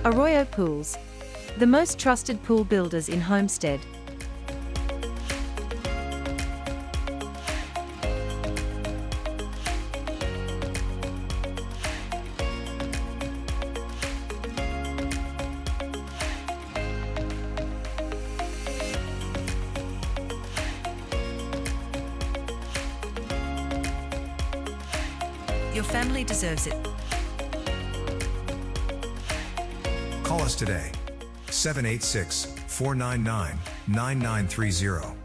Arroyo Pools, the most trusted pool builders in Homestead. Your family deserves it. Call us today, 786-499-9930.